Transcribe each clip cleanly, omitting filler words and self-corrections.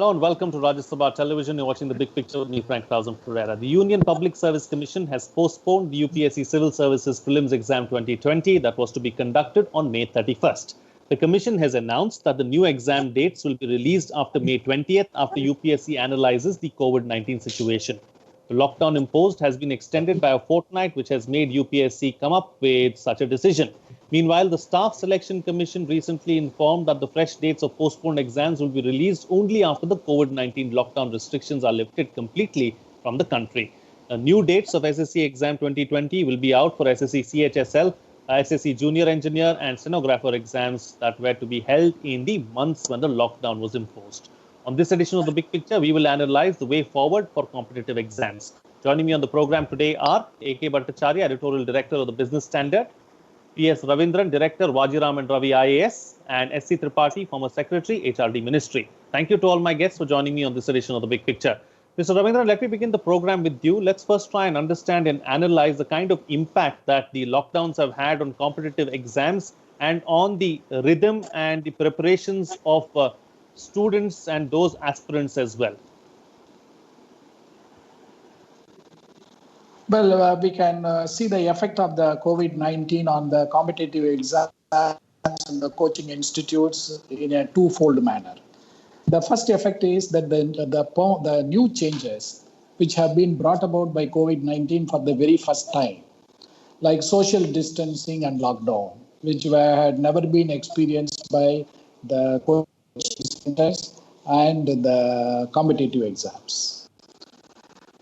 Hello and welcome to Rajya Sabha Television. You're watching The Big Picture with me, Frank Pereira. The Union Public Service Commission has postponed the UPSC Civil Services Prelims Exam 2020 that was to be conducted on May 31st. The Commission has announced that the new exam dates will be released after May 20th after UPSC analyzes the COVID-19 situation. The lockdown imposed has been extended by a fortnight, which has made UPSC come up with such a decision. Meanwhile, the Staff Selection Commission recently informed that the fresh dates of postponed exams will be released only after the COVID-19 lockdown restrictions are lifted completely from the country. The new dates of SSC Exam 2020 will be out for SSC CHSL, SSC Junior Engineer and Stenographer exams that were to be held in the months when the lockdown was imposed. On this edition of The Big Picture, we will analyze the way forward for competitive exams. Joining me on the program today are A.K. Bhattacharya, Editorial Director of the Business Standard, P.S. Ravindran, Director, Vajiram and Ravi IAS, and S.C. Tripathi, former Secretary, HRD Ministry. Thank you to all my guests for joining me on this edition of The Big Picture. Mr. Ravindran, let me begin the program with you. Let's first try and understand and analyze the kind of impact that the lockdowns have had on competitive exams and on the rhythm and the preparations of students and those aspirants as well. Well, we can see the effect of the COVID-19 on the competitive exams and the coaching institutes in a twofold manner. The first effect is that the new changes which have been brought about by COVID-19 for the very first time, like social distancing and lockdown, which had never been experienced by the coaching centers and the competitive exams.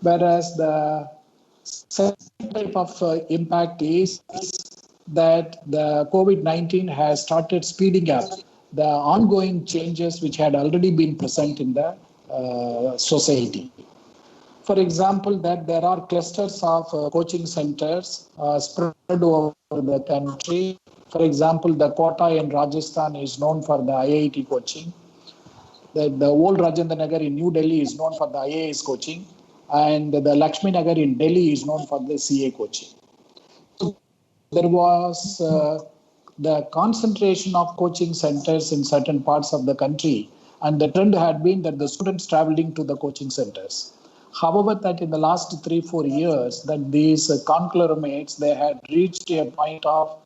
Whereas the second type of impact is that the COVID-19 has started speeding up the ongoing changes which had already been present in the society. For example, that there are clusters of coaching centers spread over the country. For example, the Kota in Rajasthan is known for the IIT coaching. The old Rajendra Nagar in New Delhi is known for the IAS coaching. And the Lakshmi Nagar in Delhi is known for the CA coaching. So there was the concentration of coaching centers in certain parts of the country, and the trend had been that the students traveling to the coaching centers. However, that in the last 3-4 years, that these conglomerates, they had reached a point of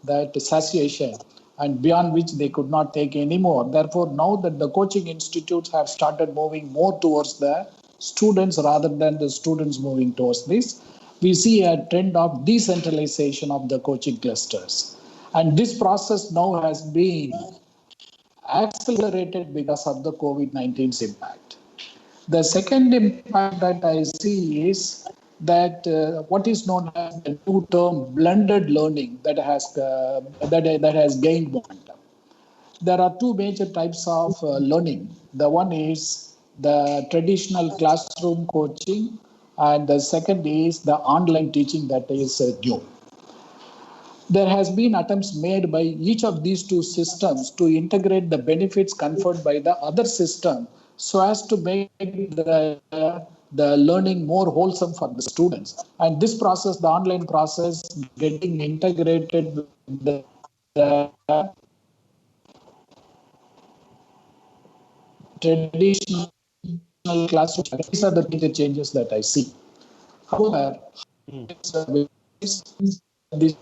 that satiation, and beyond which they could not take anymore. Therefore, now that the coaching institutes have started moving more towards the students rather than the students moving towards this, we see a trend of decentralization of the coaching clusters. And this process now has been accelerated because of the COVID-19's impact. The second impact that I see is that what is known as the new term blended learning that has gained momentum. There are two major types of learning. The one is the traditional classroom coaching, and the second is the online teaching that is new. There has been attempts made by each of these two systems to integrate the benefits conferred by the other system so as to make the learning more wholesome for the students. And this process, the online process, getting integrated with the traditional classroom. These are the major changes that I see. However, these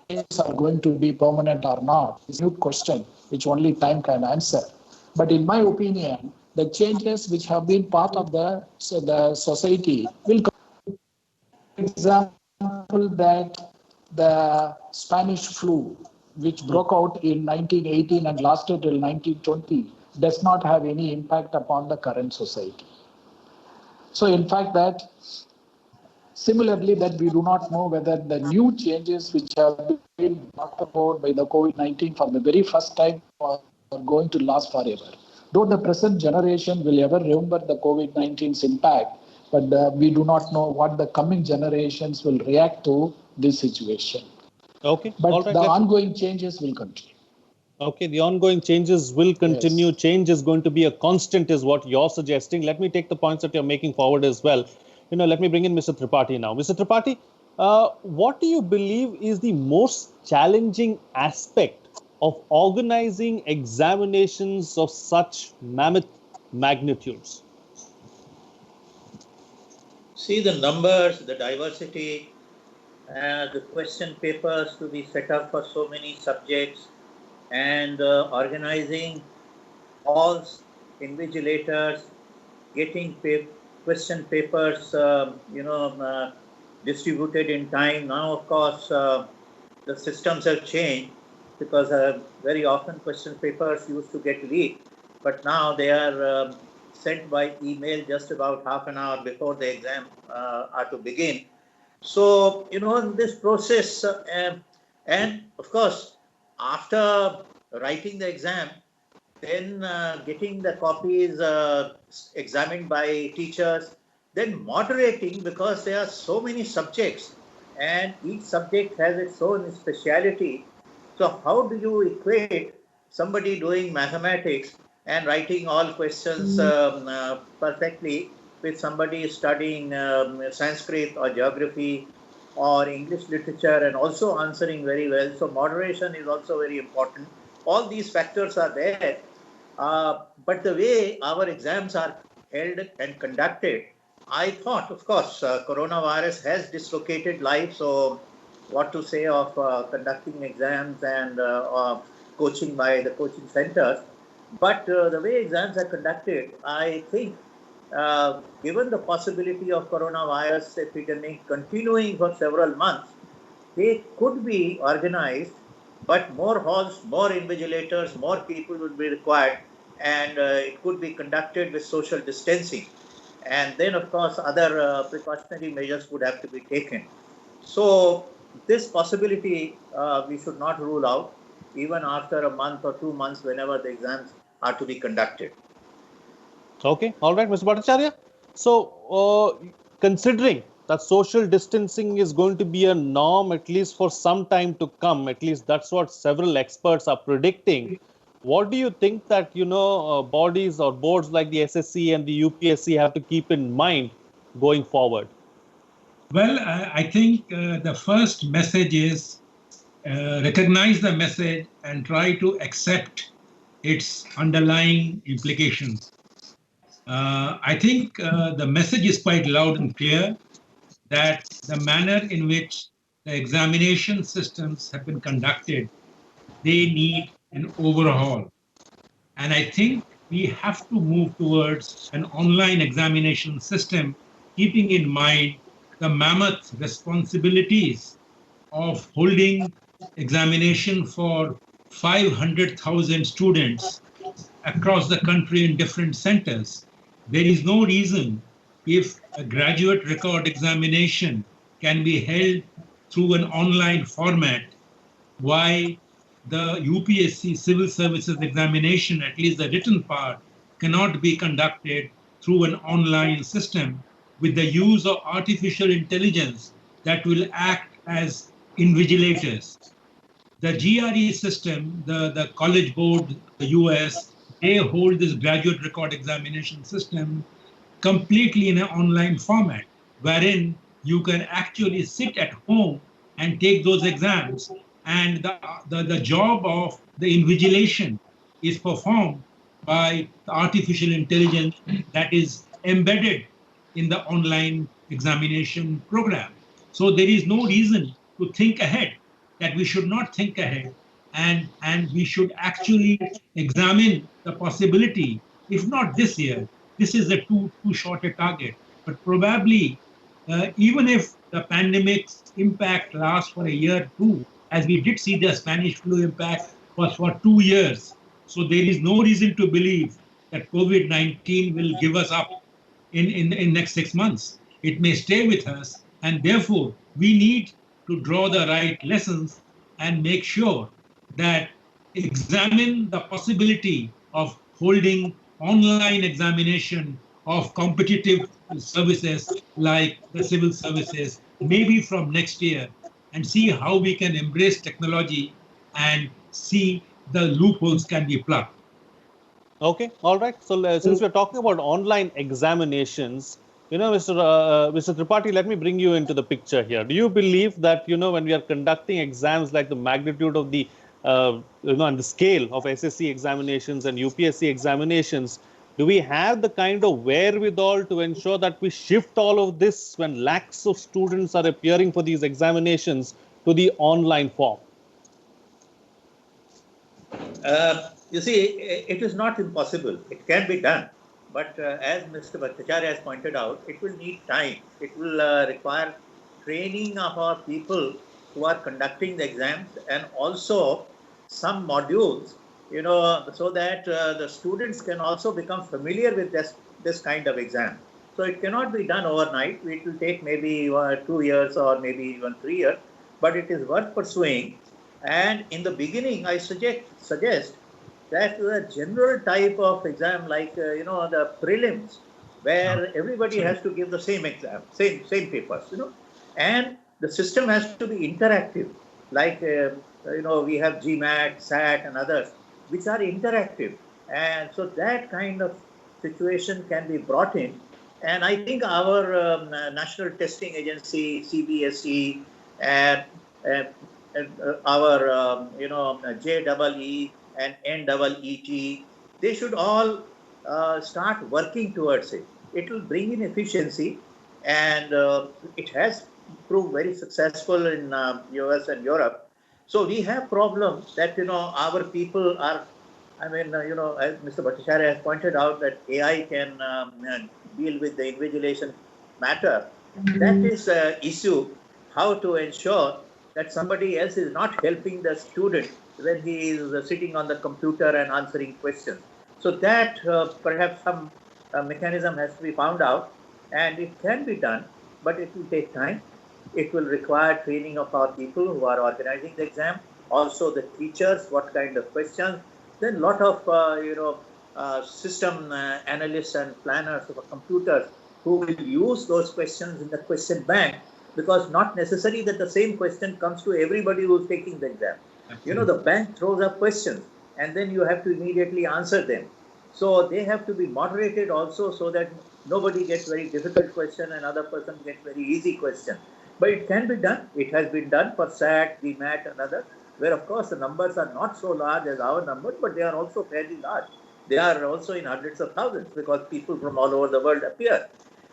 changes are going to be permanent or not is a new question which only time can answer. But in my opinion, the changes which have been part of the society will come. For example, that the Spanish flu, which broke out in 1918 and lasted till 1920, does not have any impact upon the current society. So in fact that similarly that we do not know whether the new changes which have been brought about by the COVID-19 for the very first time are going to last forever. Though the present generation will ever remember the COVID-19's impact, but we do not know what the coming generations will react to this situation. Okay. But the ongoing changes will continue. Okay, the ongoing changes will continue. Yes. Change is going to be a constant is what you're suggesting. Let me take the points that you're making forward as well. Let me bring in Mr. Tripathi now. Mr. Tripathi, what do you believe is the most challenging aspect of organizing examinations of such mammoth magnitudes? See the numbers, the diversity, the question papers to be set up for so many subjects, and organizing all invigilators, getting question papers, distributed in time. Now, of course, the systems have changed because very often question papers used to get leaked, but now they are sent by email just about half an hour before the exam are to begin. So, in this process, and of course, after writing the exam, then getting the copies examined by teachers, then moderating, because there are so many subjects and each subject has its own speciality. So how do you equate somebody doing mathematics and writing all questions perfectly with somebody studying Sanskrit or geography or English literature and also answering very well? So moderation is also very important. All these factors are there. But the way our exams are held and conducted, I thought, of course, coronavirus has dislocated life. So, what to say of conducting exams and coaching by the coaching centers? But the way exams are conducted, I think, given the possibility of coronavirus epidemic continuing for several months, they could be organized, but more halls, more invigilators, more people would be required, and it could be conducted with social distancing. And then, of course, other precautionary measures would have to be taken. So, this possibility we should not rule out, even after a month or 2 months, whenever the exams are to be conducted. Okay, all right, Mr. Bhattacharya. So, considering that social distancing is going to be a norm at least for some time to come, at least that's what several experts are predicting. What do you think that bodies or boards like the SSC and the UPSC have to keep in mind going forward? Well, I think the first message is recognize the message and try to accept its underlying implications. I think the message is quite loud and clear that the manner in which the examination systems have been conducted, they need an overhaul. And I think we have to move towards an online examination system, keeping in mind the mammoth responsibilities of holding examination for 500,000 students across the country in different centers. There is no reason, if a graduate record examination can be held through an online format, why the UPSC civil services examination, at least the written part, cannot be conducted through an online system with the use of artificial intelligence that will act as invigilators. The GRE system, the College Board, the US, they hold this graduate record examination system completely in an online format, wherein you can actually sit at home and take those exams. And the job of the invigilation is performed by the artificial intelligence that is embedded in the online examination program. So there is no reason to think ahead, that we should not think ahead, and we should actually examine the possibility, if not this year, this is a too short a target, but probably even if the pandemic's impact lasts for a year or two, as we did see the Spanish flu impact was for 2 years. So there is no reason to believe that COVID-19 will give us up in next 6 months. It may stay with us, and therefore we need to draw the right lessons and make sure that examine the possibility of holding online examination of competitive services like the civil services, maybe from next year, and see how we can embrace technology and see the loopholes can be plugged. Okay, all right. So since we're talking about online examinations, Mr. Tripathi, let me bring you into the picture here. Do you believe that when we are conducting exams like the magnitude of the and the scale of SSC examinations and UPSC examinations, Do we have the kind of wherewithal to ensure that we shift all of this when lakhs of students are appearing for these examinations to the online form? You see, it is not impossible. It can be done. But as Mr. Bhattacharya has pointed out, it will need time. It will require training of our people who are conducting the exams, and also some modules, so that the students can also become familiar with this kind of exam. So it cannot be done overnight. It will take maybe 2 years or maybe even 3 years, but it is worth pursuing. And in the beginning, I suggest that the general type of exam, like the prelims, where everybody has to give the same exam, same papers, and the system has to be interactive. Like we have GMAT, SAT, and others, which are interactive, and so that kind of situation can be brought in. And I think our National Testing Agency, CBSE, and our JEE and NEET, they should all start working towards it. It will bring in efficiency, and it has proved very successful in US and Europe. So we have problems that our people are. I mean, as Mr. Bhattacharya has pointed out, that AI can deal with the invigilation matter. That is the issue, how to ensure that somebody else is not helping the student when he is sitting on the computer and answering questions. So that perhaps some mechanism has to be found out, and it can be done, but it will take time. It will require training of our people who are organizing the exam, also the teachers, what kind of questions. Then lot of system analysts and planners of computers who will use those questions in the question bank, because not necessary that the same question comes to everybody who's taking the exam. Absolutely. The bank throws up questions, and then you have to immediately answer them. So they have to be moderated also, so that nobody gets very difficult question and other person gets very easy question. But it can be done. It has been done for SAT, GMAT, and others, where of course the numbers are not so large as our numbers, but they are also fairly large. They are also in hundreds of thousands, because people from all over the world appear.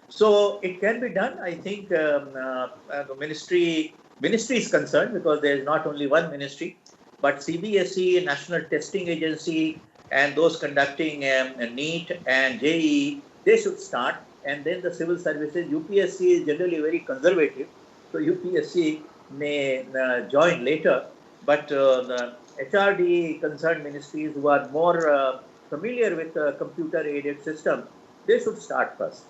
So it can be done. I think the ministry is concerned, because there is not only one ministry, but CBSE, National Testing Agency, and those conducting NEET and JEE, they should start. And then the civil services, UPSC is generally very conservative, so UPSC may join later. But the HRD concerned ministries who are more familiar with the computer-aided system, they should start first.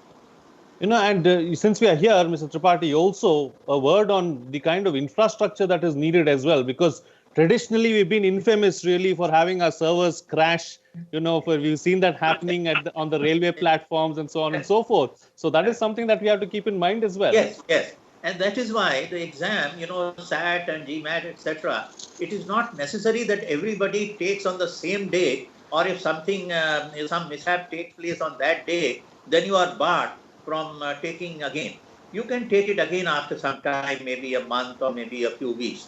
And since we are here, Mr. Tripathi, also a word on the kind of infrastructure that is needed as well, because traditionally we've been infamous really for having our servers crash. We've seen that happening on the railway platforms and so on and so forth. So that is something that we have to keep in mind as well. Yes. And that is why the exam, SAT and GMAT, etc., it is not necessary that everybody takes on the same day, or if something, some mishap takes place on that day, then you are barred from taking again. You can take it again after some time, maybe a month or maybe a few weeks.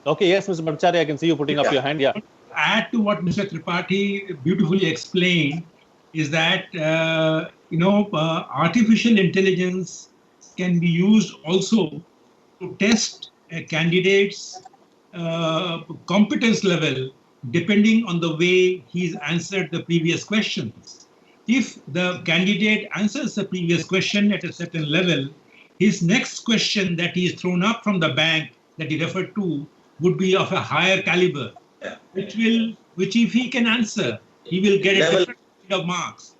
Okay, yes, Mr. Bhattacharya, I can see you putting up your hand. Yeah. Add to what Mr. Tripathi beautifully explained is that, artificial intelligence can be used also to test a candidate's competence level depending on the way he's answered the previous questions. If the candidate answers the previous question at a certain level, his next question that he is thrown up from the bank that he referred to would be of a higher caliber, which if he can answer, he will get a different kind of marks.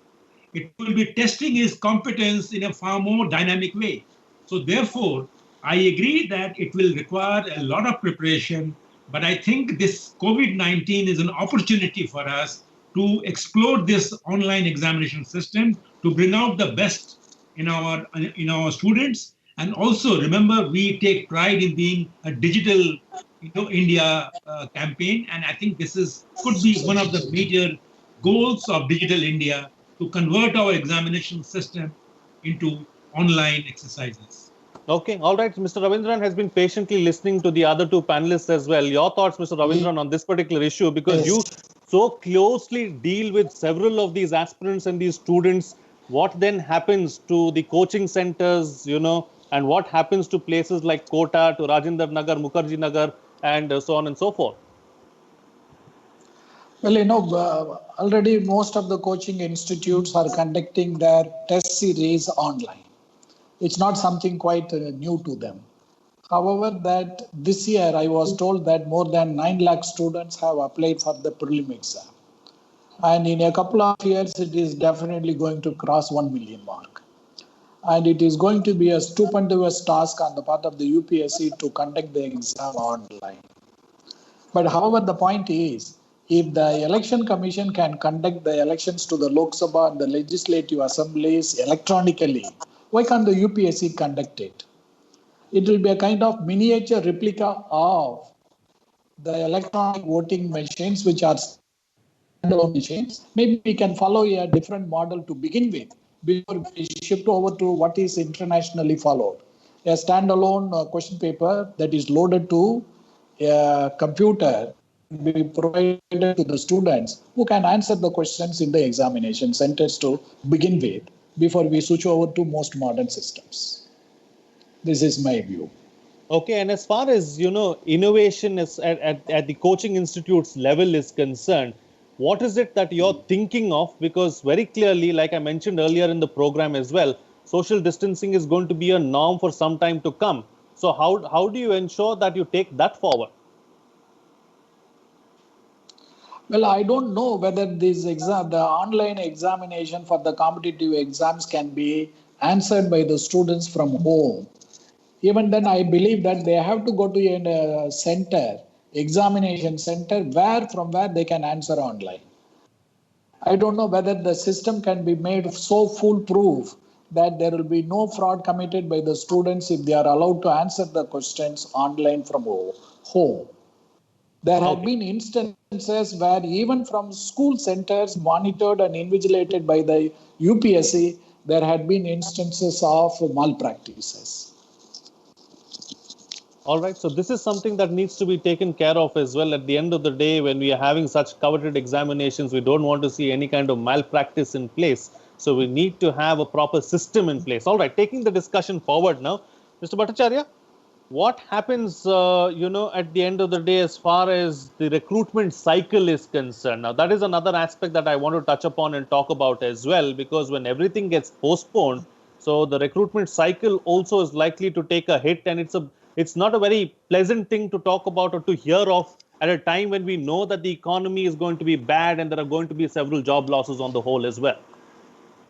It will be testing his competence in a far more dynamic way. So therefore, I agree that it will require a lot of preparation, but I think this COVID-19 is an opportunity for us to explore this online examination system, to bring out the best in our students. And also remember, we take pride in being a digital India campaign, and I think this could be one of the major goals of Digital India, to convert our examination system into online exercises. Okay, all right. Mr. Ravindran has been patiently listening to the other two panelists as well. Your thoughts, Mr. Ravindran, on this particular issue, because you so closely deal with several of these aspirants and these students, what then happens to the coaching centers, and what happens to places like Kota, to Rajendra Nagar, Mukherjee Nagar, and so on and so forth? Well, already most of the coaching institutes are conducting their test series online. It's not something quite new to them. However, that this year I was told that more than 9 lakh students have applied for the prelim exam. And in a couple of years, it is definitely going to cross 1 million mark. And it is going to be a stupendous task on the part of the UPSC to conduct the exam online. But however, the point is, if the election commission can conduct the elections to the Lok Sabha and the legislative assemblies electronically, why can't the UPSC conduct it? It will be a kind of miniature replica of the electronic voting machines, which are standalone machines. Maybe we can follow a different model to begin with before we shift over to what is internationally followed. A standalone question paper that is loaded to a computer be provided to the students who can answer the questions in the examination centers to begin with before we switch over to most modern systems. This is my view. Okay, and as far as innovation is at the coaching institutes level is concerned, what is it that you're thinking of? Because very clearly, like I mentioned earlier in the program as well, social distancing is going to be a norm for some time to come. So how do you ensure that you take that forward? Well, I don't know whether the online examination for the competitive exams can be answered by the students from home. Even then, I believe that they have to go to a center, examination center, from where they can answer online. I don't know whether the system can be made so foolproof that there will be no fraud committed by the students if they are allowed to answer the questions online from home. There have been instances where even from school centers monitored and invigilated by the UPSC, there had been instances of malpractices. All right, so this is something that needs to be taken care of as well. At the end of the day, when we are having such coveted examinations, we don't want to see any kind of malpractice in place. So we need to have a proper system in place. All right, taking the discussion forward now, Mr. Bhattacharya, what happens, at the end of the day as far as the recruitment cycle is concerned? Now, that is another aspect that I want to touch upon and talk about as well, because when everything gets postponed, so the recruitment cycle also is likely to take a hit, and it's not a very pleasant thing to talk about or to hear of at a time when we know that the economy is going to be bad and there are going to be several job losses on the whole as well.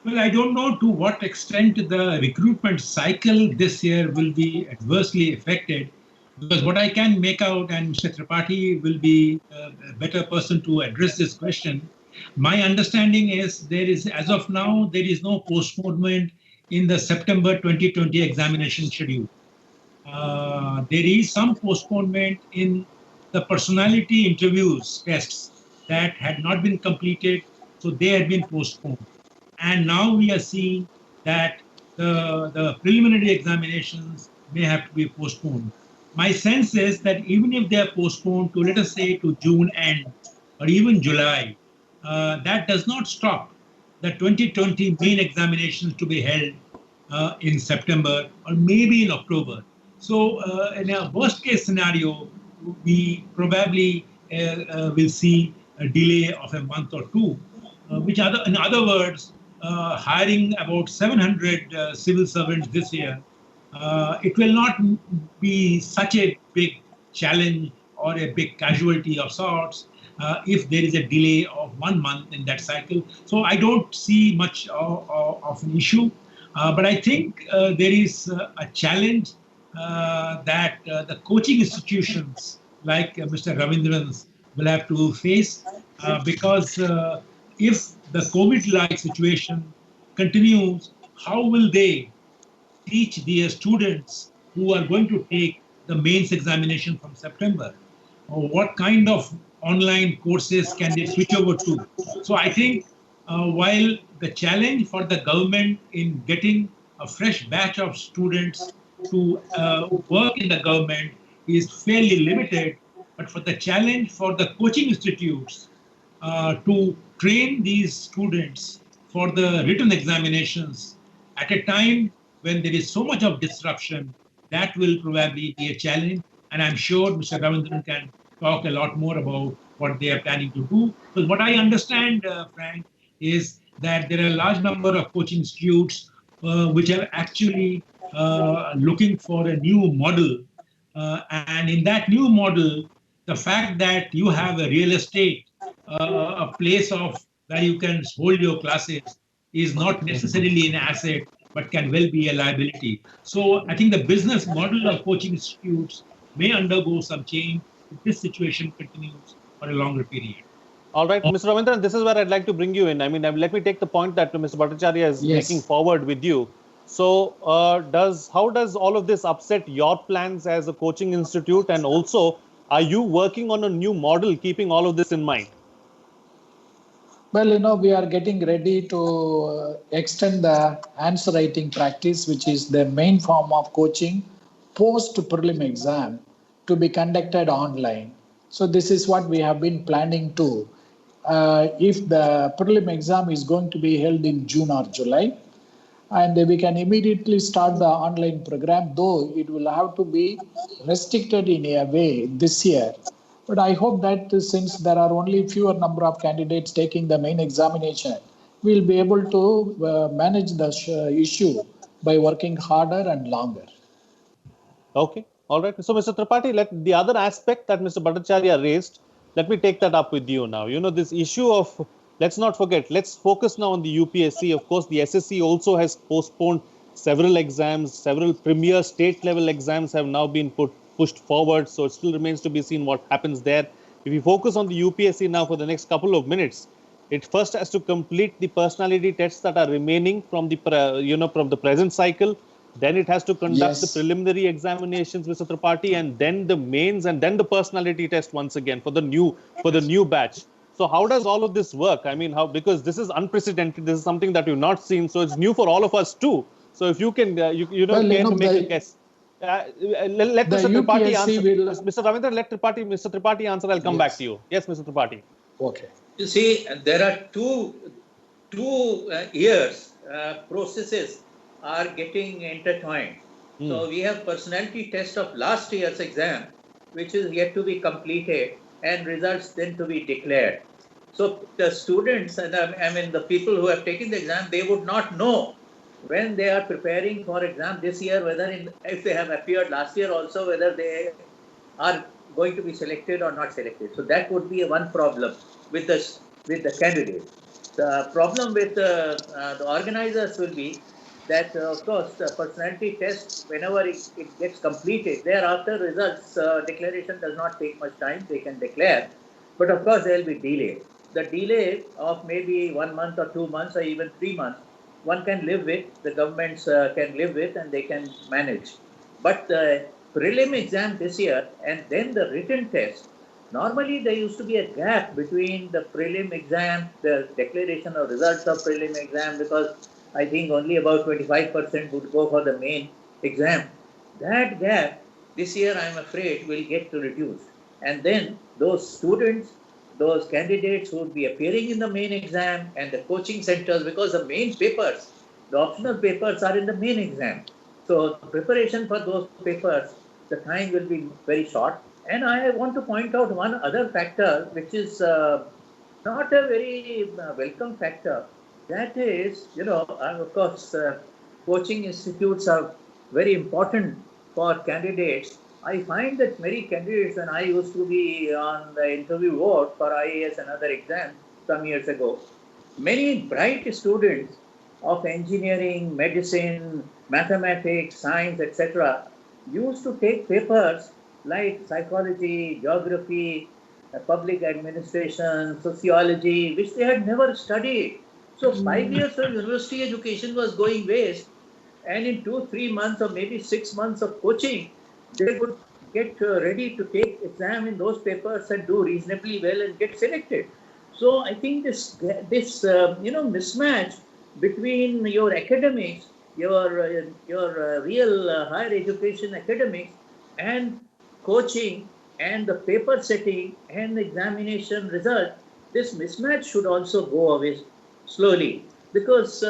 Well, I don't know to what extent the recruitment cycle this year will be adversely affected, because what I can make out, and Mr. Tripathi will be a better person to address this question, my understanding is as of now, there is no postponement in the September 2020 examination schedule. There is some postponement in the personality interviews tests that had not been completed, so they had been postponed. And now we are seeing that the preliminary examinations may have to be postponed. My sense is that even if they are postponed to, let us say, to June end or even July, that does not stop the 2020 main examinations to be held in September or maybe in October. So in a worst case scenario, we probably will see a delay of a month or two, in other words, hiring about 700 civil servants this year, it will not be such a big challenge or a big casualty of sorts if there is a delay of 1 month in that cycle. So I don't see much of an issue. But I think there is a challenge that the coaching institutions like Mr. Ravindran's will have to face because if the COVID-like situation continues, how will they teach their students who are going to take the mains examination from September? Or what kind of online courses can they switch over to? So I think while the challenge for the government in getting a fresh batch of students to work in the government is fairly limited, but for the challenge for the coaching institutes to train these students for the written examinations at a time when there is so much of disruption, that will probably be a challenge. And I'm sure Mr. Ravindran can talk a lot more about what they are planning to do. Because what I understand, Frank, is that there are a large number of coaching institutes which are actually looking for a new model. And in that new model, the fact that you have a real estate, a place of where you can hold your classes is not necessarily an asset, but can well be a liability. So I think the business model of coaching institutes may undergo some change if this situation continues for a longer period. All right, Mr. Ravindran, this is where I'd like to bring you in. I mean, let me take the point that Mr. Bhattacharya is making forward with you. So, how does all of this upset your plans as a coaching institute? And also, are you working on a new model, keeping all of this in mind? Well, we are getting ready to extend the answer writing practice, which is the main form of coaching post prelim exam, to be conducted online. So this is what we have been planning to. If the prelim exam is going to be held in June or July, and we can immediately start the online program, though it will have to be restricted in a way this year. But I hope that since there are only fewer number of candidates taking the main examination, we'll be able to manage the issue by working harder and longer. Okay. All right. So, Mr. Tripathi, the other aspect that Mr. Bhattacharya raised, let me take that up with you now. This issue of, let's not forget, let's focus now on the UPSC. Of course, the SSC also has postponed several exams. Several premier state level exams have now been pushed forward. So, it still remains to be seen what happens there. If we focus on the UPSC now for the next couple of minutes, it first has to complete the personality tests that are remaining from the from the present cycle. Then it has to conduct the preliminary examinations, Mr. Tripathi, and then the mains, and then the personality test once again for the new batch. So how does all of this work? I mean, because this is unprecedented. This is something that we've not seen. So it's new for all of us too. So if you can, care to make a guess. Let Mr. Tripathi answer. Mr. Ravindran, let Mr. Tripathi answer. I'll come back to you. Yes, Mr. Tripathi. Okay. You see, there are two years processes are getting intertwined. So we have personality test of last year's exam, which is yet to be completed, and results then to be declared. So the students, and I mean the people who have taken the exam, they would not know when they are preparing for exam this year, whether if they have appeared last year also, whether they are going to be selected or not selected. So that would be one problem with the candidate. The problem with the organizers will be that, of course, the personality test, whenever it gets completed, thereafter results declaration does not take much time. They can declare, but of course there will be delay. The delay of maybe 1 month or 2 months or even 3 months, one can live with. The governments can live with, and they can manage. But the prelim exam this year and then the written test, normally there used to be a gap between the prelim exam, the declaration of results of prelim exam, because I think only about 25% would go for the main exam. That gap this year, I'm afraid, will get reduced. And then those students, those candidates who would be appearing in the main exam and the coaching centers, because the main papers, the optional papers are in the main exam. So preparation for those papers, the time will be very short. And I want to point out one other factor, which is not a very welcome factor. That is, of course, coaching institutes are very important for candidates. I find that many candidates, when I used to be on the interview board for IAS and other exams some years ago, many bright students of engineering, medicine, mathematics, science, etc., used to take papers like psychology, geography, public administration, sociology, which they had never studied. So 5 years of university education was going waste, and in 2-3 months or maybe 6 months of coaching, they would get ready to take exam in those papers and do reasonably well and get selected. So I think this mismatch between your academics, your real higher education academics, and coaching and the paper setting and the examination result, this mismatch should also go away slowly, because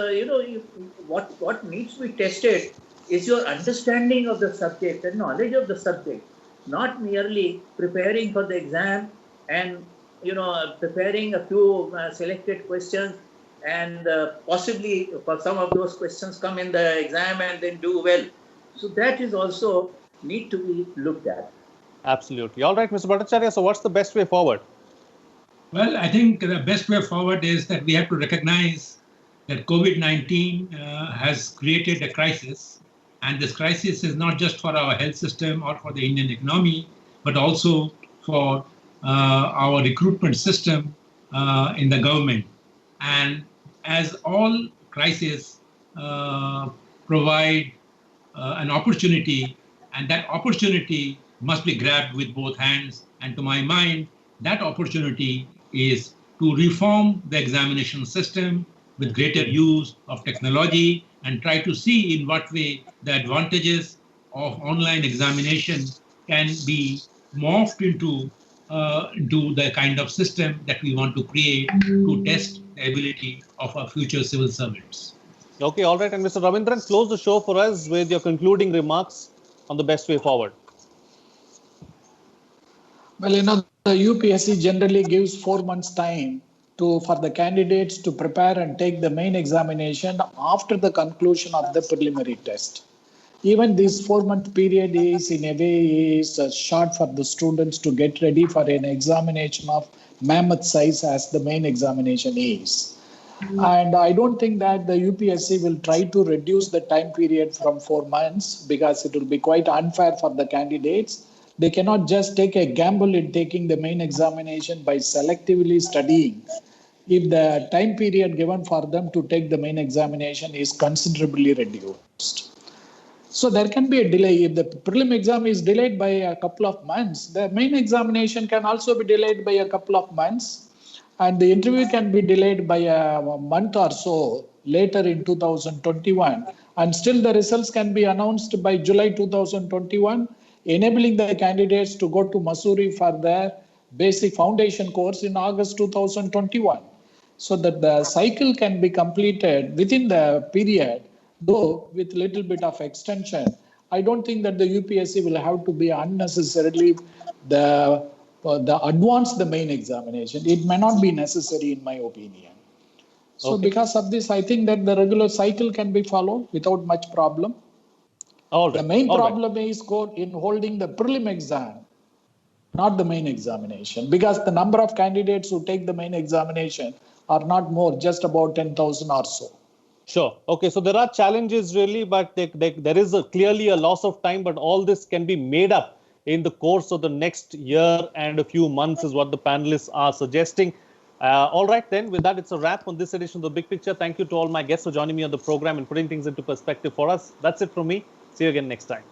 what needs to be tested is your understanding of the subject and knowledge of the subject, not merely preparing for the exam and preparing a few selected questions, and possibly for some of those questions come in the exam and then do well. So that is also need to be looked at. Absolutely. All right, Mr. Bhattacharya, so what's the best way forward? Well, I think the best way forward is that we have to recognize that COVID-19 has created a crisis. And this crisis is not just for our health system or for the Indian economy, but also for our recruitment system in the government. And as all crises provide an opportunity, and that opportunity must be grabbed with both hands. And to my mind, that opportunity is to reform the examination system with greater use of technology and try to see in what way the advantages of online examination can be morphed into the kind of system that we want to create to test the ability of our future civil servants. Okay, all right. And Mr. Ravindran, close the show for us with your concluding remarks on the best way forward. Well, the UPSC generally gives 4 months time for the candidates to prepare and take the main examination after the conclusion of the preliminary test. Even this 4-month period is in a way is short for the students to get ready for an examination of mammoth size as the main examination is. And I don't think that the UPSC will try to reduce the time period from 4 months, because it will be quite unfair for the candidates. They cannot just take a gamble in taking the main examination by selectively studying if the time period given for them to take the main examination is considerably reduced. So there can be a delay. If the prelim exam is delayed by a couple of months, the main examination can also be delayed by a couple of months. And the interview can be delayed by a month or so later in 2021. And still the results can be announced by July 2021, enabling the candidates to go to Missouri for their basic foundation course in August 2021. So that the cycle can be completed within the period, though with little bit of extension. I don't think that the UPSC will have to be unnecessarily the advance the main examination. It may not be necessary in my opinion. So because of this, I think that the regular cycle can be followed without much problem. All right. The main problem is in holding the prelim exam, not the main examination, because the number of candidates who take the main examination are not more, just about 10,000 or so. Sure. Okay. So there are challenges really, but there is clearly a loss of time, but all this can be made up in the course of the next year and a few months is what the panelists are suggesting. All right, then, with that, it's a wrap on this edition of The Big Picture. Thank you to all my guests for joining me on the program and putting things into perspective for us. That's it from me. See you again next time.